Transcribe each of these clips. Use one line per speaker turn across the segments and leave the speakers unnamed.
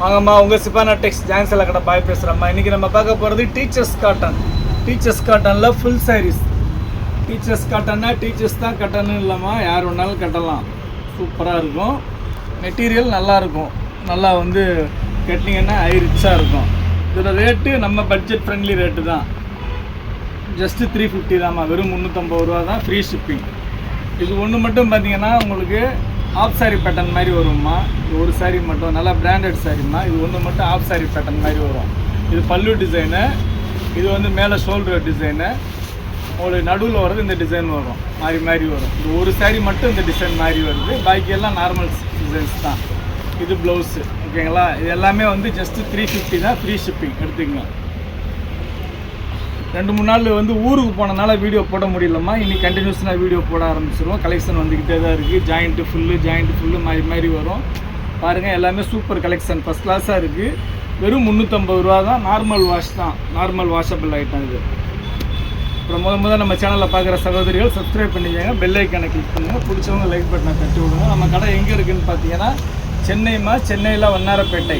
வாங்கம்மா, உங்கள் சிப்பானா டெக்ஸ் ஜான்சல கடை பாய் பேசுகிறம்மா. இன்றைக்கி நம்ம பார்க்க போகிறது டீச்சர்ஸ் காட்டன். டீச்சர்ஸ் காட்டனில் ஃபுல் சாரீஸ். டீச்சர்ஸ் காட்டன்னா டீச்சர்ஸ் தான் கட்டன்னு இல்லைம்மா, யார் வேணாலும் கட்டலாம். சூப்பராக இருக்கும், மெட்டீரியல் நல்லாயிருக்கும், நல்லா வந்து கட்டினீங்கன்னா ஹை ரிச்சாக இருக்கும். இதோட ரேட்டு நம்ம பட்ஜெட் ஃப்ரெண்ட்லி ரேட்டு தான், ஜஸ்ட்டு 350 தான்மா, வெறும் 350 ரூபா தான், ஃப்ரீ ஷிப்பிங். இது ஒன்று மட்டும் பார்த்தீங்கன்னா உங்களுக்கு ஆஃப் சாரி பேட்டர்ன் மாதிரி வரும்மா. இது ஒரு சாரீ மட்டும் நல்லா பிராண்டட் சாரீம்மா. இது ஒன்று மட்டும் ஆஃப் சாரி பேட்டர்ன் மாதிரி வரும். இது பல்லு டிசைனு, இது வந்து மேலே ஷோல்டர் டிசைனு, உங்களுக்கு நடுவில் வர்றது இந்த டிசைன் வரும், மாறி மாறி வரும். இது ஒரு சாரீ மட்டும் இந்த டிசைன் மாதிரி வருது, பாக்கியெல்லாம் நார்மல் டிசைன்ஸ் தான். இது ப்ளவுஸு, ஓகேங்களா. இது எல்லாமே வந்து ஜஸ்ட்டு 350 தான், ஃப்ரீ ஷிப்பிங் எடுத்துக்கங்க. 2-3 நாள் வந்து ஊருக்கு போனனால வீடியோ போட முடியலம்மா. இன்றைக்கி கண்டினியூஸாக வீடியோ போட ஆரம்பிச்சிருவோம். கலெக்ஷன் வந்துக்கிட்டே தான் இருக்குது. ஜாயிண்ட்டு ஃபுல்லு மாறி மாறி வரும். பாருங்கள், எல்லாமே சூப்பர் கலெக்ஷன், ஃபஸ்ட் கிளாஸாக இருக்குது. வெறும் 350 ரூபா தான், நார்மல் வாஷ் தான், நார்மல் வாஷபிள் ஐட்டம் இது. அப்புறம் முதல் நம்ம சேனலில் பார்க்குற சகோதரிகள் சப்ஸ்கிரைப் பண்ணிக்கோங்க, பெல் ஐக்கானை கிளிக் பண்ணுங்கள், பிடிச்சவங்க லைக் பட்டனை தட்டி விடுங்க. நம்ம கடை எங்கே இருக்குதுன்னு பார்த்தீங்கன்னா சென்னைமா, சென்னையில் வண்ணாரப்பேட்டை.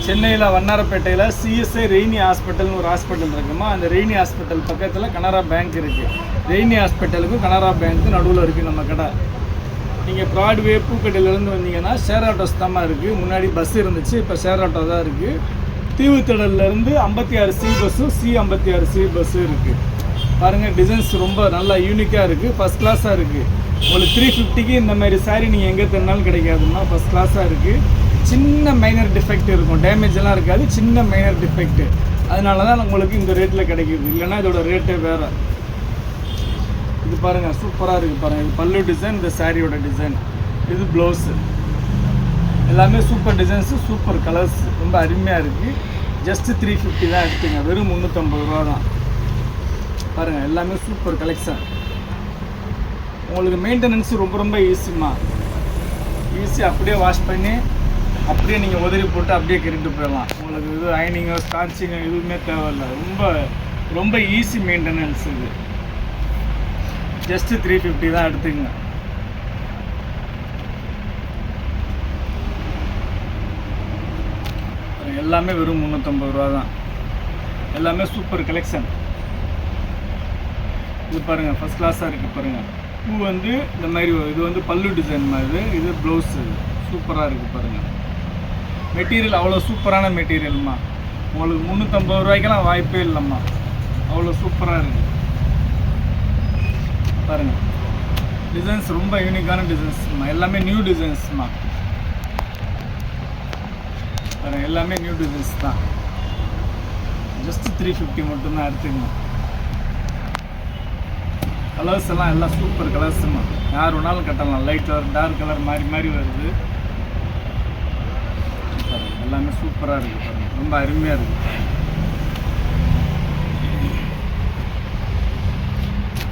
சென்னையில் வண்ணாரப்பேட்டையில் சிஎஸ்ஐ ரெய்னி ஹாஸ்பிட்டல்னு ஒரு ஹாஸ்பிட்டல் இருக்குமா. அந்த ரெய்னி ஹாஸ்பிட்டல் பக்கத்தில் கனரா பேங்க் இருக்குது. ரெய்னி ஹாஸ்பிட்டலுக்கும் கனரா பேங்க்கு நடுவில் இருக்குது நம்ம கடை. நீங்கள் ப்ராட்வே பூக்கட்டையிலேருந்து வந்தீங்கன்னா ஷேர் ஆட்டோஸ் தான் இருக்குது. முன்னாடி பஸ் இருந்துச்சு, இப்போ ஷேர் ஆட்டோ தான் இருக்குது. தீவுத்திடல்லேருந்து 56C பஸ்ஸும் C56C பஸ்ஸும் இருக்குது. பாருங்கள், டிசைன்ஸ் ரொம்ப நல்லா யூனிக்காக இருக்குது, ஃபஸ்ட் கிளாஸாக இருக்குது. உங்களுக்கு 350க்கு இந்த மாதிரி சாரீ நீங்கள் எங்கே தந்தாலும் கிடைக்காதுன்னா, ஃபஸ்ட் கிளாஸாக இருக்குது. சின்ன மைனர் டிஃபெக்ட் இருக்கும், டேமேஜ் எல்லாம் இருக்காது, சின்ன மைனர் டிஃபெக்ட்டு. அதனால தான் உங்களுக்கு இந்த ரேட்டில் கிடைக்கிது, இல்லைன்னா இதோட ரேட்டே வேறு. இது பாருங்கள், சூப்பராக இருக்குது பாருங்கள். இது பல்லு டிசைன், இந்த சாரியோட டிசைன், இது ப்ளவுஸு. எல்லாமே சூப்பர் டிசைன்ஸு, சூப்பர் கலர்ஸ், ரொம்ப அருமையாக இருக்குது. ஜஸ்ட்டு 350 தான் எடுத்துங்க, வெறும் 350 ரூபா தான். பாருங்கள், எல்லாமே சூப்பர் கலெக்ஷன். உங்களுக்கு மெயின்டெனன்ஸு ரொம்ப ஈஸிம்மா. ஈஸி, அப்படியே வாஷ் பண்ணி அப்படியே நீங்கள் உதறி போட்டு அப்படியே கெரிட்டு போயிடலாம். உங்களுக்கு இது அயனிங்கோ ஸ்டார்ச்சிங்கோ எதுவுமே தேவையில்லை, ரொம்ப ஈஸி மெயின்டெனன்ஸ். இது ஜஸ்ட்டு 350 தான் எடுத்துக்கங்க. எல்லாமே வெறும் 350 ரூபா தான். எல்லாமே சூப்பர் கலெக்ஷன். இது பாருங்கள், ஃபஸ்ட் கிளாஸாக இருக்குது பாருங்கள். பூ வந்து இந்த மாதிரி, இது வந்து பல்லு டிசைன் மாதிரி, இது ப்ளவுஸு சூப்பராக இருக்குது பாருங்கள். மெட்டீரியல் அவ்வளோ சூப்பரான மெட்டீரியல்மா. உங்களுக்கு 350 ரூபாய்க்கெல்லாம் வாய்ப்பே இல்லைம்மா, அவ்வளோ சூப்பராக இருக்குது பாருங்கள். டிசைன்ஸ் ரொம்ப யூனிக்கான டிசைன்ஸ்மா, எல்லாமே நியூ டிசைன்ஸ்மா. பாருங்கள், எல்லாமே நியூ டிசைன்ஸ் தான். ஜஸ்ட்டு 350 மட்டும்தான் எடுத்துக்கணும். கலர்ஸ் எல்லாம் எல்லாம் சூப்பர் கலர்ஸுமா, யார் வேணாலும் கட்டலாம். லைட் கலர், டார்க் கலர் மாறி மாறி வருது. எல்லாமே சூப்பராக இருக்குது பாருங்கள், ரொம்ப அருமையாக இருக்குது.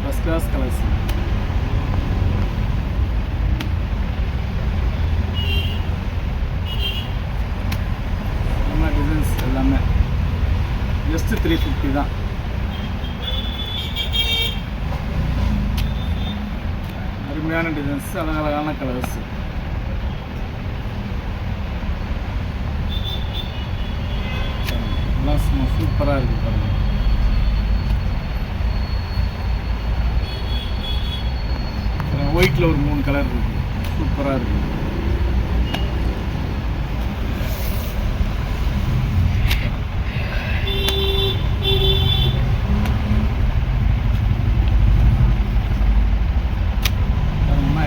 First class colours. எல்லாமே டிசைன்ஸ் எல்லாமே ஜஸ்ட்டு 350 தான். அருமையான டிசைன்ஸ், அழகழகான கலர்ஸ். சூப்பராக இருக்குது பாருங்கள். ஒயிட்டில் ஒரு 3 கலர் இருக்குது, சூப்பராக இருக்குது.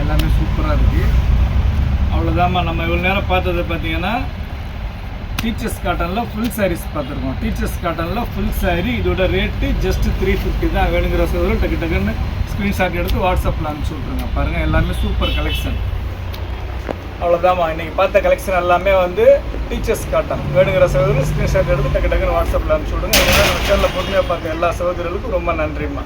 எல்லாமே சூப்பராக இருக்குது. அவ்வளோதாம்மா, நம்ம இவ்வளோ நேரம் பார்த்தது பார்த்தீங்கன்னா டீச்சர்ஸ் காட்டனில் ஃபுல் சாரீஸ் பார்த்துருக்கோம். டீச்சர்ஸ் காட்டனில் ஃபுல் சாரீ, இதோட ரேட்டு ஜஸ்ட்டு 350 தான். வேணுங்கிற சகோதரர் டக்குன்னு ஸ்க்ரீன்ஷாட் எடுத்து வாட்ஸ்அப்பில் அனுப்பிச்சி விட்ருங்க. பாருங்கள், எல்லாமே சூப்பர் கலெக்ஷன். அவ்வளோதாம்மா, இன்றைக்கி பார்த்த கலெக்ஷன் எல்லாமே வந்து டீச்சர்ஸ் காட்டன். வேணுங்கிற சகோதரர் ஸ்க்ரீன்ஷாட் எடுத்து டக்குன்னு வாட்ஸ்அப்பில் அனுப்பிச்சி விடுங்க. இதெல்லாம் நம்ம சேனலில் பொறுமையாக பார்த்த எல்லா சகோதரர்களுக்கும் ரொம்ப நன்றிம்மா.